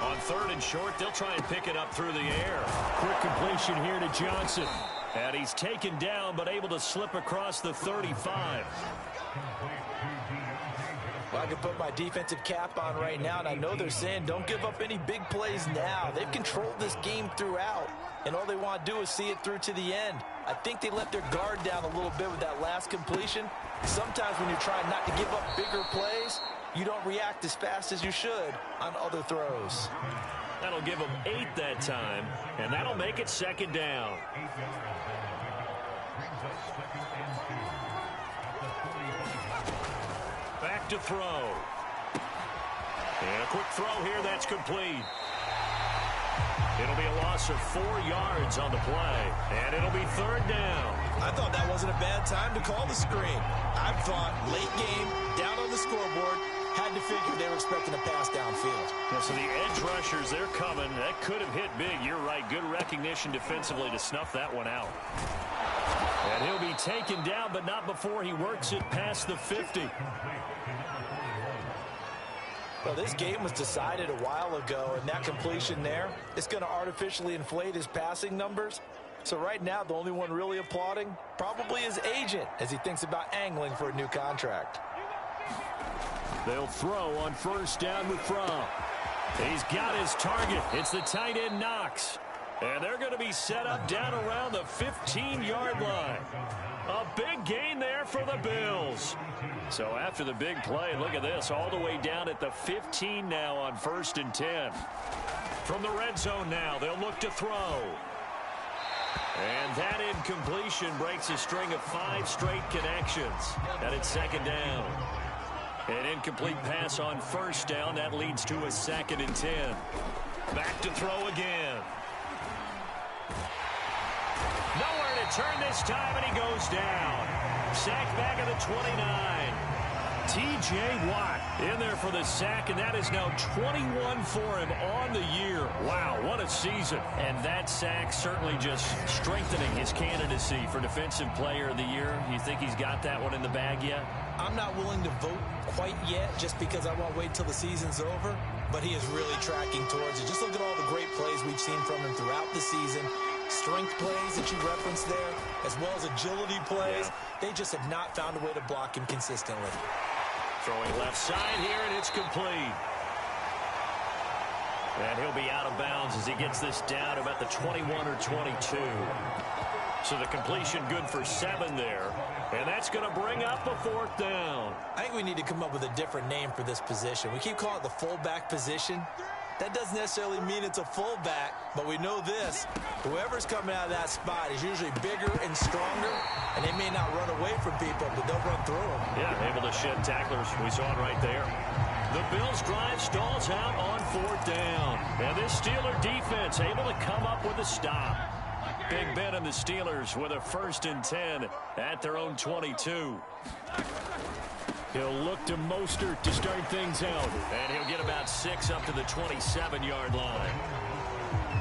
On 3rd and short, they'll try and pick it up through the air. Quick completion here to Johnson. And he's taken down, but able to slip across the 35. Well, I can put my defensive cap on right now, and I know they're saying don't give up any big plays now. They've controlled this game throughout, and all they want to do is see it through to the end. I think they let their guard down a little bit with that last completion. Sometimes when you're trying not to give up bigger plays, you don't react as fast as you should on other throws. That'll give them 8 that time, and that'll make it 2nd down. Back to throw. And a quick throw here, that's complete. It'll be a loss of 4 yards on the play, and it'll be third down. I thought that wasn't a bad time to call the screen. I thought late game, down on the scoreboard, had to figure they were expecting a pass downfield. Yeah, so the edge rushers, they're coming. That could have hit big. You're right. Good recognition defensively to snuff that one out. And he'll be taken down, but not before he works it past the 50. Well, this game was decided a while ago, and that completion there is going to artificially inflate his passing numbers. So right now, the only one really applauding probably his agent as he thinks about angling for a new contract. They'll throw on first down with Fromm. He's got his target. It's the tight end Knox. And they're going to be set up down around the 15-yard line. A big gain there for the Bills. So after the big play, look at this, all the way down at the 15 now on 1st and 10. From the red zone now, they'll look to throw. And that incompletion breaks a string of 5 straight connections. And it's 2nd down. An incomplete pass on 1st down. That leads to a 2nd and 10. Back to throw again. Nowhere to turn this time, and he goes down. Sack back at the 29. T.J. Watt in there for the sack, and that is now 21 for him on the year. Wow, what a season. And that sack certainly just strengthening his candidacy for Defensive Player of the Year. You think he's got that one in the bag yet? I'm not willing to vote quite yet just because I want to wait till the season's over, but he is really tracking towards it. Just look at all the great plays we've seen from him throughout the season. Strength plays that you referenced there, as well as agility plays. They just have not found a way to block him consistently. Throwing left side here, and it's complete. And he'll be out of bounds as he gets this down about the 21 or 22. So the completion good for 7 there. And that's going to bring up a 4th down. I think we need to come up with a different name for this position. We keep calling it the fullback position. That doesn't necessarily mean it's a fullback, but we know this. Whoever's coming out of that spot is usually bigger and stronger, and they may not run away from people, but they'll run through them. Yeah, able to shed tacklers. We saw it right there. The Bills drive stalls out on 4th down. And this Steeler defense able to come up with a stop. Big Ben and the Steelers with a 1st and 10 at their own 22. He'll look to Mostert to start things out. And he'll get about 6 up to the 27-yard line.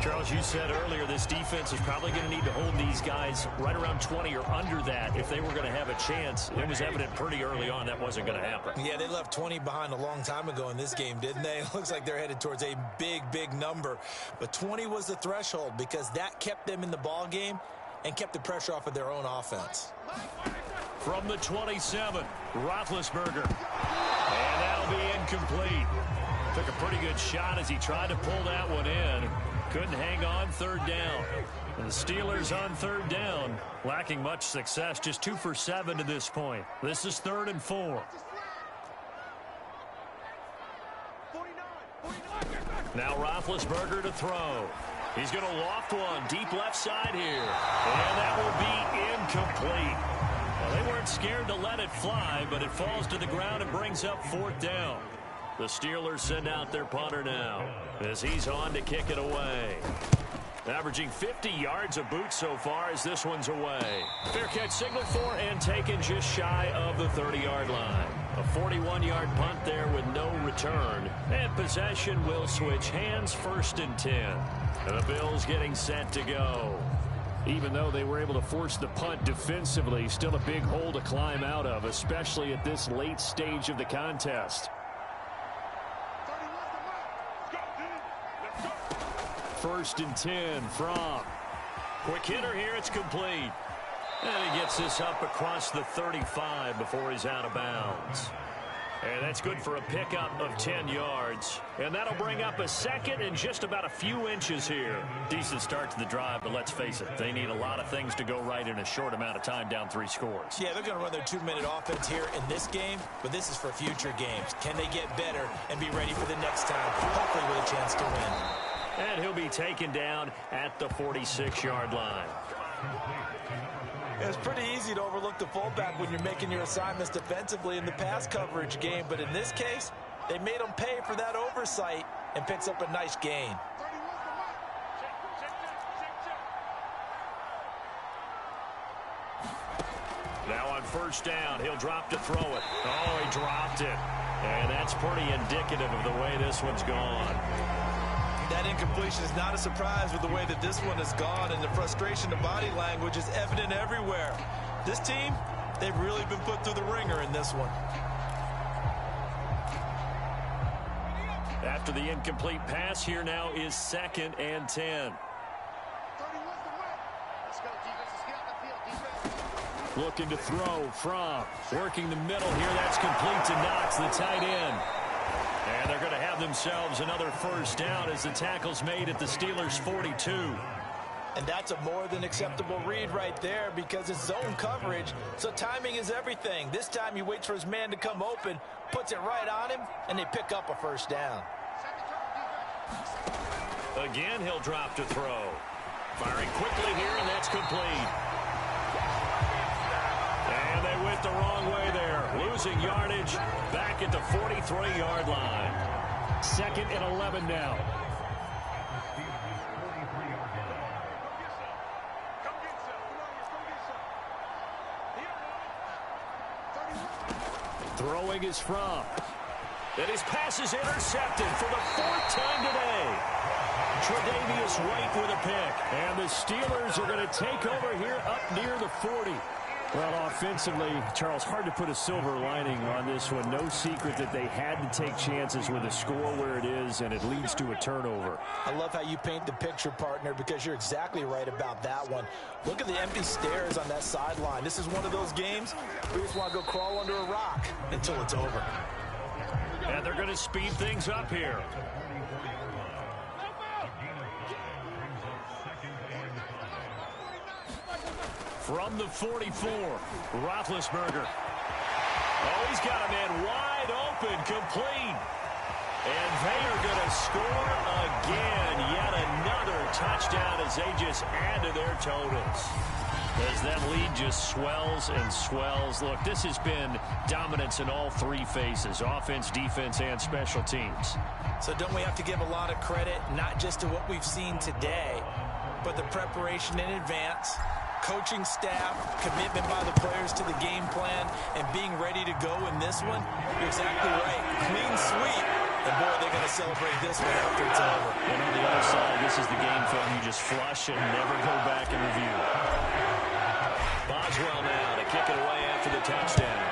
Charles, you said earlier this defense is probably going to need to hold these guys right around 20 or under that if they were going to have a chance. It was evident pretty early on that wasn't going to happen. Yeah, they left 20 behind a long time ago in this game, didn't they? It looks like they're headed towards a big, big number. But 20 was the threshold because that kept them in the ball game and kept the pressure off of their own offense. From the 27, Roethlisberger. And that'll be incomplete. Took a pretty good shot as he tried to pull that one in. Couldn't hang on 3rd down. And the Steelers on 3rd down, lacking much success, just 2 for 7 to this point. This is 3rd and 4. Now Roethlisberger to throw. He's going to loft one deep left side here. And that will be incomplete. Well, they weren't scared to let it fly, but it falls to the ground and brings up 4th down. The Steelers send out their punter now as he's on to kick it away. Averaging 50 yards a boot so far as this one's away. Fair catch signal for and taken just shy of the 30-yard line. A 41-yard punt there with no return. And possession will switch hands, 1st and 10. And the Bills getting set to go. Even though they were able to force the punt defensively, still a big hole to climb out of, especially at this late stage of the contest. 1st and 10 from. Quick hitter here, it's complete. And he gets this up across the 35 before he's out of bounds. And that's good for a pickup of 10 yards. And that'll bring up a 2nd and just about a few inches here. Decent start to the drive, but let's face it, they need a lot of things to go right in a short amount of time down 3 scores. Yeah, they're going to run their 2-minute offense here in this game, but this is for future games. Can they get better and be ready for the next time, hopefully with a chance to win? And he'll be taken down at the 46-yard line. It's pretty easy to overlook the fullback when you're making your assignments defensively in the pass coverage game, but in this case, They made him pay for that oversight and picks up a nice gain. Now on first down, he'll drop to throw it. Oh, he dropped it. And that's pretty indicative of the way this one's gone. That incompletion is not a surprise with the way that this one has gone, and the frustration, the body language is evident everywhere. This team, they've really been put through the ringer in this one. After the incomplete pass, here now is 2nd and 10. Looking to throw from working the middle here. That's complete to Knox, the tight end. And they're going to have themselves another first down as the tackle's made at the Steelers' 42. And that's a more than acceptable read right there because it's zone coverage, so timing is everything. This time he waits for his man to come open, puts it right on him, and they pick up a first down. Again, he'll drop to throw. Firing quickly here, and that's complete. And they went the wrong way there. Losing yardage back at the 43-yard line. 2nd and 11 now. Throwing is from. And his pass is intercepted for the 4th time today. Tre'Davious White with a pick. And the Steelers are going to take over here up near the 40. Well, offensively, Charles, hard to put a silver lining on this one. No secret that they had to take chances with a score where it is, and it leads to a turnover. I love how you paint the picture, partner, because you're exactly right about that one. Look at the empty stares on that sideline. This is one of those games where you just want to go crawl under a rock until it's over. And they're going to speed things up here. From the 44, Roethlisberger. Oh, he's got a man wide open, complete. And they are going to score again. Yet another touchdown as they just add to their totals. As that lead just swells and swells. Look, this has been dominance in all 3 phases, offense, defense, and special teams. So don't we have to give a lot of credit, not just to what we've seen today, but the preparation in advance, coaching staff, commitment by the players to the game plan, and being ready to go in this one? You're exactly right. Clean sweep. And boy, they're going to celebrate this one after it's over. And on the other side, this is the game film you just flush and never go back and review. Boswell now to kick it away after the touchdown.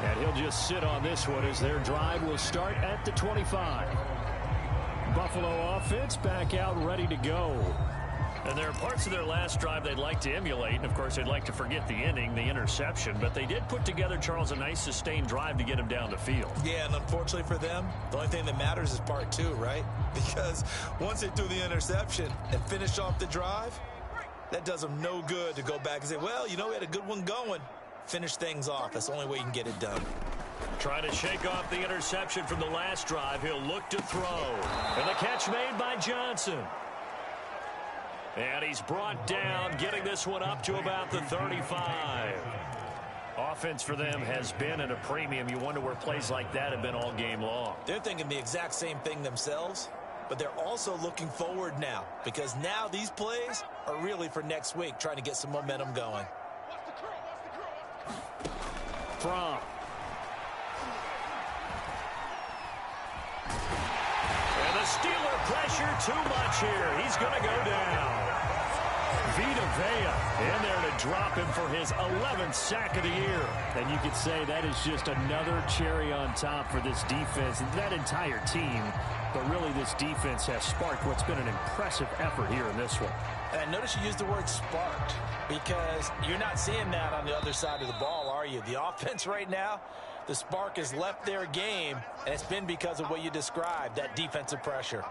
And he'll just sit on this one as their drive will start at the 25. Buffalo offense back out ready to go. And there are parts of their last drive they'd like to emulate. And, of course, they'd like to forget the inning, the interception. But they did put together, Charles, a nice sustained drive to get him down the field. Yeah, and unfortunately for them, the only thing that matters is part 2, right? Because once they threw the interception and finished off the drive, that does them no good to go back and say, well, you know, we had a good one going. Finish things off. That's the only way you can get it done. Trying to shake off the interception from the last drive. He'll look to throw. And the catch made by Johnson. And he's brought down, getting this one up to about the 35. Offense for them has been at a premium. You wonder where plays like that have been all game long. They're thinking the exact same thing themselves, but they're also looking forward now because now these plays are really for next week, trying to get some momentum going. From. And the Steeler pressure too much here. He's going to go down. Vita Vea in there to drop him for his 11th sack of the year. And you could say that is just another cherry on top for this defense and that entire team. But really this defense has sparked what's been an impressive effort here in this one. And notice you used the word sparked because you're not seeing that on the other side of the ball, are you? The offense right now, the spark has left their game, and it's been because of what you described, that defensive pressure.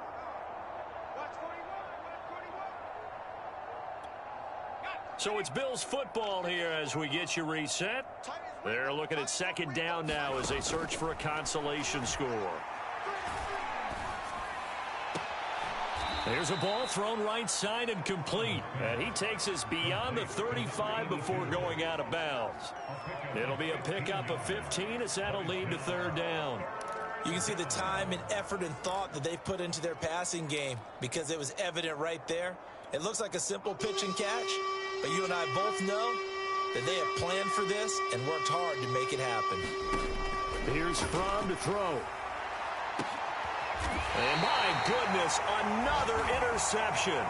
So it's Bills football here as we get you reset. They're looking at second down now as they search for a consolation score. Here's a ball thrown right side and complete. And he takes us beyond the 35 before going out of bounds. It'll be a pickup of 15 as that'll lead to third down. You can see the time and effort and thought that they've put into their passing game because it was evident right there. It looks like a simple pitch and catch, but you and I both know that they have planned for this and worked hard to make it happen. Here's Fromm to throw. And my goodness, another interception.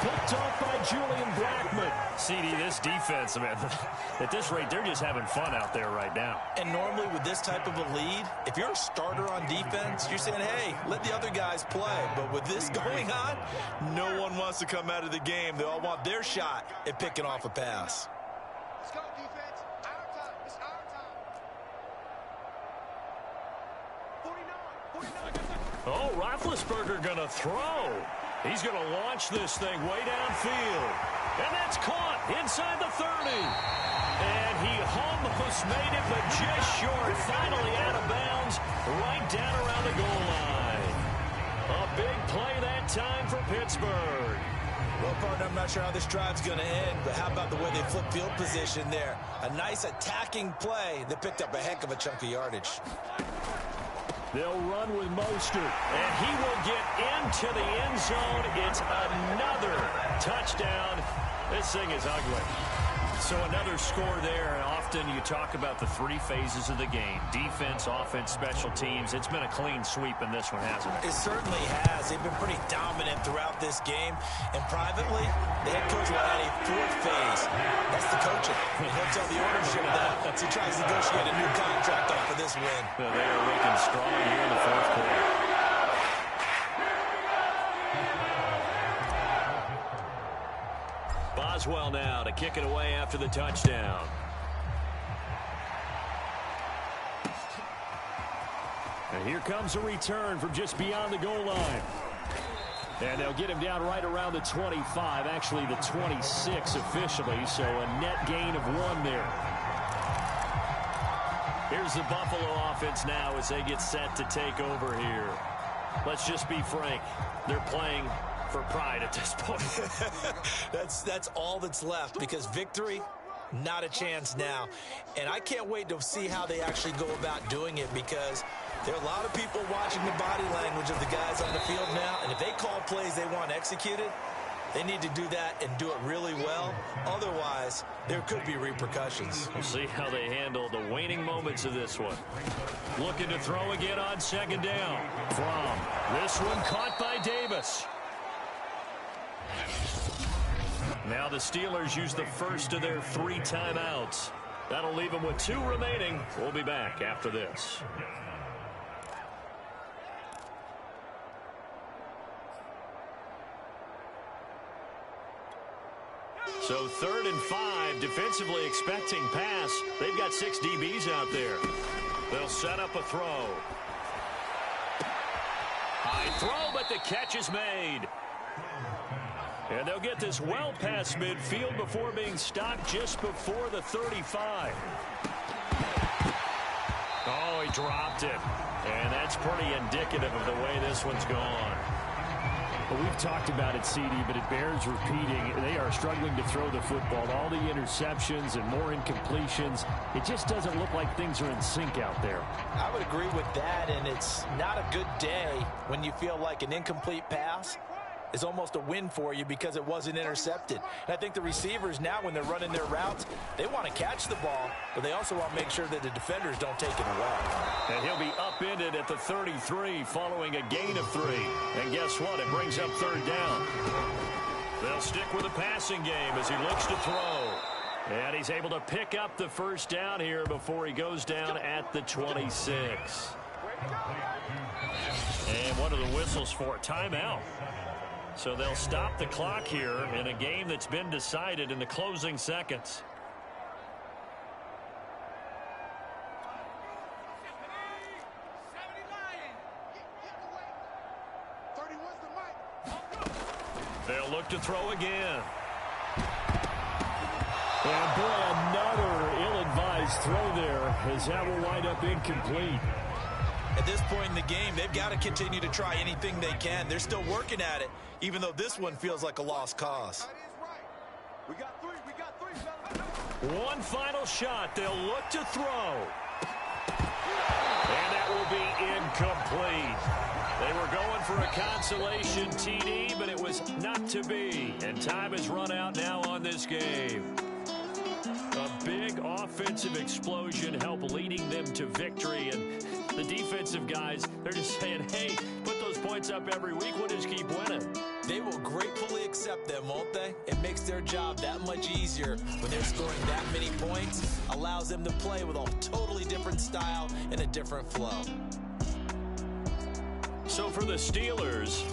Picked off by Julian Blackman. CD, this defense, man, at this rate, they're just having fun out there right now. And normally with this type of a lead, if you're a starter on defense, you're saying, hey, let the other guys play. But with this going on, no one wants to come out of the game. They all want their shot at picking off a pass. Let's go, defense. Our time. It's our time. 49. Oh, Roethlisberger going to throw. He's going to launch this thing way downfield. And that's caught inside the 30. And he almost made it, but just short. Finally out of bounds, right down around the goal line. A big play that time for Pittsburgh. Well, partner, I'm not sure how this drive's going to end, but how about the way they flip field position there? A nice attacking play that picked up a heck of a chunk of yardage. They'll run with Mostert, and he will get into the end zone. It's another touchdown. This thing is ugly. So another score there. Often you talk about the three phases of the game: defense, offense, special teams. It's been a clean sweep in this one, hasn't it? It certainly has. They've been pretty dominant throughout this game. And privately, the head coach will add a fourth phase. That's the coaching. He'll tell the ownership that as he tries to negotiate a new contract off of this win. Well, they are looking strong here in the fourth quarter. Boswell now to kick it away after the touchdown. And here comes a return from just beyond the goal line. And they'll get him down right around the 25, actually the 26 officially, so a net gain of 1 there. Here's the Buffalo offense now as they get set to take over here. Let's just be frank, they're playing for pride at this point. That's all that's left, because victory, not a chance now. And I can't wait to see how they actually go about doing it, because there are a lot of people watching the body language of the guys on the field now, and if they call plays they want executed, they need to do that and do it really well. Otherwise, there could be repercussions. We'll see how they handle the waning moments of this one. Looking to throw again on second down. From this one caught by Davis. Now the Steelers use the first of their 3 timeouts. That'll leave them with 2 remaining. We'll be back after this. So 3rd and 5, defensively expecting pass. They've got 6 DBs out there. They'll set up a throw. High throw, but the catch is made. And they'll get this well past midfield before being stopped just before the 35. Oh, he dropped it. And that's pretty indicative of the way this one's gone. Well, we've talked about it, CD, but it bears repeating. They are struggling to throw the football. All the interceptions and more incompletions. It just doesn't look like things are in sync out there. I would agree with that, and it's not a good day when you feel like an incomplete pass is almost a win for you because it wasn't intercepted. And I think the receivers now, when they're running their routes, they want to catch the ball, but they also want to make sure that the defenders don't take it away. And he'll be upended at the 33 following a gain of 3. And guess what? It brings up 3rd down. They'll stick with the passing game as he looks to throw. And he's able to pick up the first down here before he goes down at the 26. And what are the whistles for? Timeout. So they'll stop the clock here in a game that's been decided in the closing seconds. They'll look to throw again. And boy, another ill-advised throw there, as that will wind up incomplete. At this point in the game, they've got to continue to try anything they can. They're still working at it, even though this one feels like a lost cause. We got three. One final shot. They'll look to throw. And that will be incomplete. They were going for a consolation TD, but it was not to be. And time has run out now on this game. A big offensive explosion helped leading them to victory. And the defensive guys, they're just saying, hey, put those points up every week. We'll just keep winning. They will gratefully accept them, won't they? It makes their job that much easier when they're scoring that many points. Allows them to play with a totally different style and a different flow. So for the Steelers,